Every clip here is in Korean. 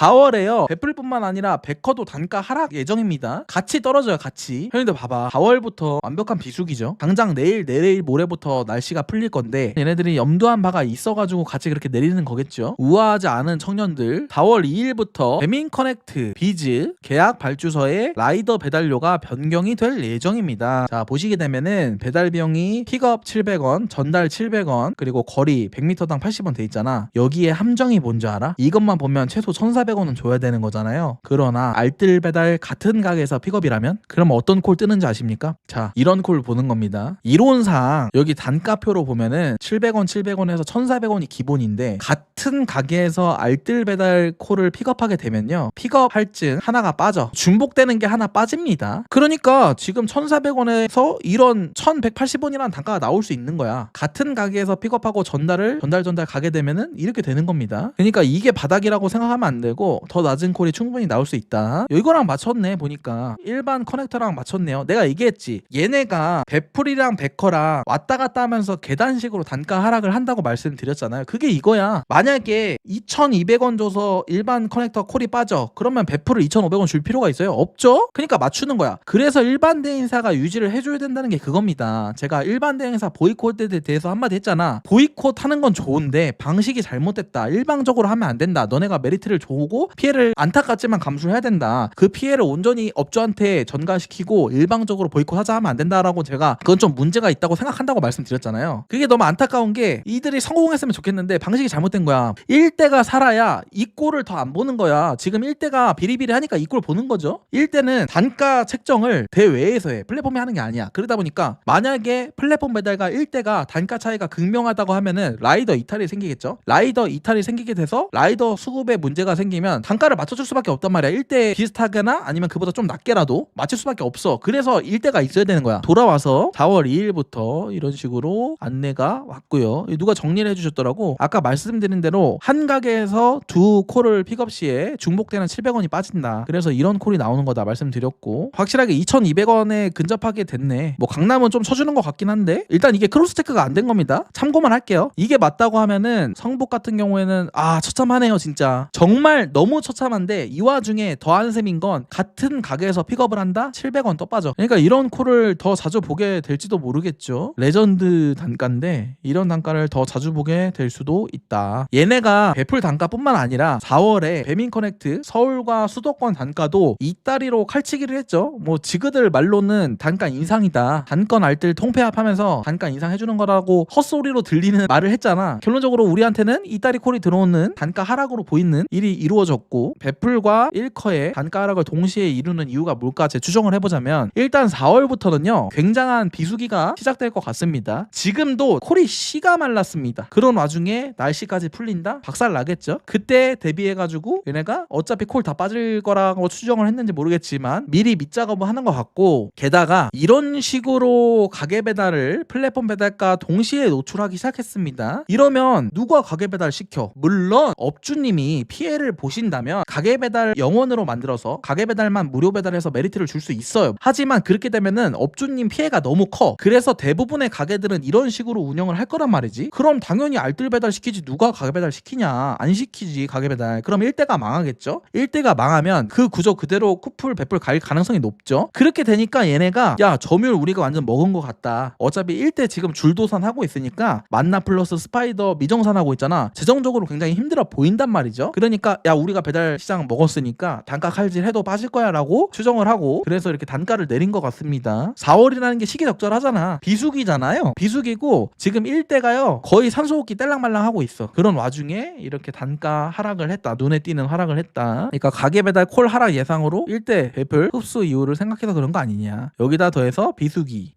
4월에요. 배플뿐만 아니라 베커도 단가 하락 예정입니다. 같이 떨어져요. 같이. 형님들 봐봐. 4월부터 완벽한 비수기죠. 당장 내일 모레부터 날씨가 풀릴 건데 얘네들이 염두한 바가 있어가지고 같이 그렇게 내리는 거겠죠. 우아하지 않은 청년들 4월 2일부터 배민커넥트 비즈 계약 발주서에 라이더 배달료가 변경이 될 예정입니다. 자, 보시게 되면은 배달 비용이 픽업 700원, 전달 700원, 그리고 거리 100m당 80원 돼 있잖아. 여기에 함정이 뭔지 알아? 이것만 보면 최소 1,400원은 줘야 되는 거잖아요. 그러나 알뜰 배달 같은 가게에서 픽업이라면 그럼 어떤 콜 뜨는지 아십니까? 자, 이런 콜 보는 겁니다. 이론상 여기 단가표로 보면은 700원에서 1,400원이 기본인데 같은 가게에서 알뜰 배달 콜을 픽업하게 되면요, 픽업 할증 하나가 빠져. 중복되는 게 하나 빠집니다. 그러니까 지금 1,400원에서 이런 1,180원이라는 단가가 나올 수 있는 거야. 같은 가게에서 픽업하고 전달 가게 되면은 이렇게 되는 겁니다. 그러니까 이게 바닥이라고 생각하면 안 되고 더 낮은 콜이 충분히 나올 수 있다. 이거랑 맞췄네. 보니까 일반 커넥터랑 맞췄네요. 내가 얘기했지, 얘네가 배풀이랑 베커랑 왔다 갔다 하면서 계단식으로 단가 하락을 한다고 말씀드렸잖아요. 그게 이거야. 만약에 2,200원 줘서 일반 커넥터 콜이 빠져, 그러면 배풀을 2,500원 줄 필요가 있어요? 없죠? 그러니까 맞추는 거야. 그래서 일반 대행사가 유지를 해줘야 된다는 게 그겁니다. 제가 일반 대행사 보이콧에 대해서 한마디 했잖아. 보이콧 하는 건 좋은데 방식이 잘못됐다. 일방적으로 하면 안 된다. 너네가 메리트를 줘오고 피해를 안타깝지만 감수해야 된다. 그 피해를 온전히 업주한테 전가시키고 일방적으로 보이콧하자 하면 안 된다라고 제가 그건 좀 문제가 있다고 생각한다고 말씀드렸잖아요. 그게 너무 안타까운 게 이들이 성공했으면 좋겠는데 방식이 잘못된 거야. 1대가 살아야 이 꼴을 더 안 보는 거야. 지금 1대가 비리비리하니까 이 꼴 보는 거죠. 1대는 단가 책정을 대외에서 해. 플랫폼이 하는 게 아니야. 그러다 보니까 만약에 플랫폼 배달과 1대가 단가 차이가 극명하다고 하면은 라이더 이탈이 생기겠죠. 라이더 이탈이 생기게 돼서 라이더 수급에 문제가 생기면 단가를 맞춰줄 수밖에 없단 말이야. 1대 비슷하거나 아니면 그보다 좀 낮게라도 맞출 수밖에 없어. 그래서 1대가 있어야 되는 거야. 돌아와서 4월 2일부터 이런 식으로 안내가 왔고요. 누가 정리를 해주셨더라고. 아까 말씀드린 대로 한 가게에서 두 콜을 픽업 시에 중복되는 700원이 빠진다. 그래서 이런 콜이 나오는 거다 말씀드렸고, 확실하게 2,200원에 근접하게 됐네. 뭐 강남은 좀 쳐주는 것 같긴 한데 일단 이게 크로스 체크가 안 된 겁니다. 참고만 할게요. 이게 맞다고 하면은 성북 같은 경우에는 처참하네요. 진짜 정말 너무 처참한데, 이 와중에 더한 셈인 건 같은 가게에서 픽업을 한다? 700원 또 빠져. 그러니까 이런 콜을 더 자주 보게 될지도 모르겠죠. 레전드 단가인데 이런 단가를 더 자주 보게 될 수도 있다. 얘네가 배풀 단가뿐만 아니라 4월에 배민커넥트 서울과 수도권 단가도 이따리로 칼치기를 했죠. 뭐 지그들 말로는 단가 인상이다, 단건 알뜰 통폐합하면서 단가 인상해주는 거라고 헛소리로 들리는 말을 했잖아. 결론적으로 우리한테는 이따리 콜이 들어오는 단가 하락으로 보이는 일이 이루어졌고, 배풀과 1커의 단가 하락을 동시에 이루는 이유가 뭘까 추정을 해보자면, 일단 4월부터는요 굉장한 비수기가 시작될 것 같습니다. 지금도 콜이 씨가 말랐습니다. 그런 와중에 날씨까지 풀린다? 박살 나겠죠. 그때 대비해가지고 얘네가 어차피 콜 다 빠질 거라고 추정을 했는지 모르겠지만 미리 밑작업을 하는 것 같고, 게다가 이런 식으로 가게 배달을 플랫폼 배달과 동시에 노출하기 시작했습니다. 이러면 누가 가게 배달 시켜? 물론 업주님이 피해를 보신다면 가게 배달 영원으로 만들어서 가게 배달만 무료 배달해서 메리트를 줄 수 있어요. 하지만 그렇게 되면은 업주님 피해가 너무 커. 그래서 대부분의 가게들은 이런 식으로 운영을 할 거란 말이지. 그럼 당연히 알뜰 배달 시키지 누가 가게 배달 시키냐? 안 시키지 가게 배달. 그럼 1대가 망하겠죠. 1대가 망하면 그 구조 그대로 쿠풀 배풀 갈 가능성이 높죠. 그렇게 되니까 얘네가 야, 점유율 우리가 완전 먹은 것 같다. 어차피 1대 지금 줄도산 하고 있으니까 만나 플러스 스파이더 미정산 하고 있잖아. 재정적으로 굉장히 힘들어 보인단 말이죠. 그러니까 야, 우리가 배달 시장 먹었으니까 단가 칼질 해도 빠질 거야 라고 추정을 하고, 그래서 이렇게 단가를 내린 것 같습니다. 4월이라는 게 시기적절하잖아. 비수기잖아요. 비수기고 지금 1대가요 거의 산소호흡기 뗄랑말랑 하고 있어. 그런 와중에 이렇게 단가 하락을 했다. 눈에 띄는 하락을 했다. 그러니까 가게 배달 콜 하락 예상으로 1대 배풀 흡수 이유를 생각해서 그런 거 아니냐. 여기다 더해서 비수기.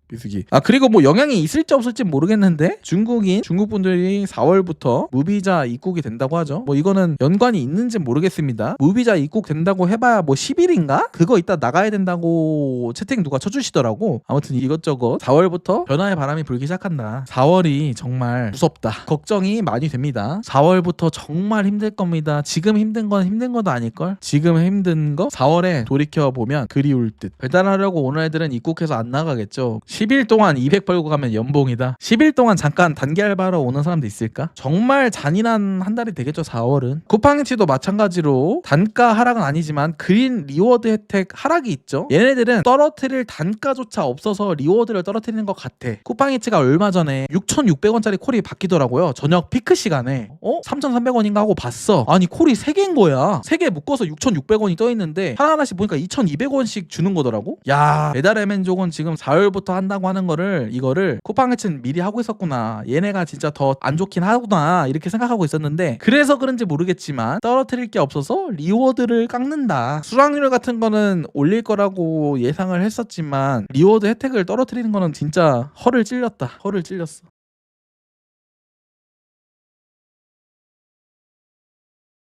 그리고 뭐 영향이 있을지 없을지 모르겠는데 중국 분들이 4월부터 무비자 입국이 된다고 하죠. 뭐 이거는 연관이 있는지 모르겠습니다. 무비자 입국 된다고 해봐야 뭐 10일인가? 그거 이따 나가야 된다고 채팅 누가 쳐주시더라고. 아무튼 이것저것 4월부터 변화의 바람이 불기 시작한다. 4월이 정말 무섭다. 걱정이 많이 됩니다. 4월부터 정말 힘들 겁니다. 지금 힘든 건 힘든 것도 아닐걸? 지금 힘든 거 4월에 돌이켜보면 그리울 듯. 배달하려고 오는 애들은 입국해서 안 나가겠죠. 10일 동안 200 벌고 가면 연봉이다. 10일 동안 잠깐 단기 알바로 오는 사람도 있을까? 정말 잔인한 한 달이 되겠죠. 4월은. 쿠팡이츠도 마찬가지로 단가 하락은 아니지만 그린 리워드 혜택 하락이 있죠. 얘네들은 떨어뜨릴 단가조차 없어서 리워드를 떨어뜨리는 것 같아. 쿠팡이츠가 얼마 전에 6,600원짜리 콜이 바뀌더라고요. 저녁 피크 시간에 3,300원인가 하고 봤어. 아니 콜이 3개인 거야. 3개 묶어서 6,600원이 떠있는데 하나하나씩 보니까 2,200원씩 주는 거더라고. 야, 배달 애맨족은 지금 4월부터 한다고 하는 거를 이거를 쿠팡이츠는 미리 하고 있었구나. 얘네가 진짜 더 안 좋긴 하구나 이렇게 생각하고 있었는데, 그래서 그런지 모르겠지만 떨어뜨릴 게 없어서 리워드를 깎는다. 수락률 같은 거는 올릴 거라고 예상을 했었지만 리워드 혜택을 떨어뜨리는 거는 진짜 허를 찔렸다. 허를 찔렸어.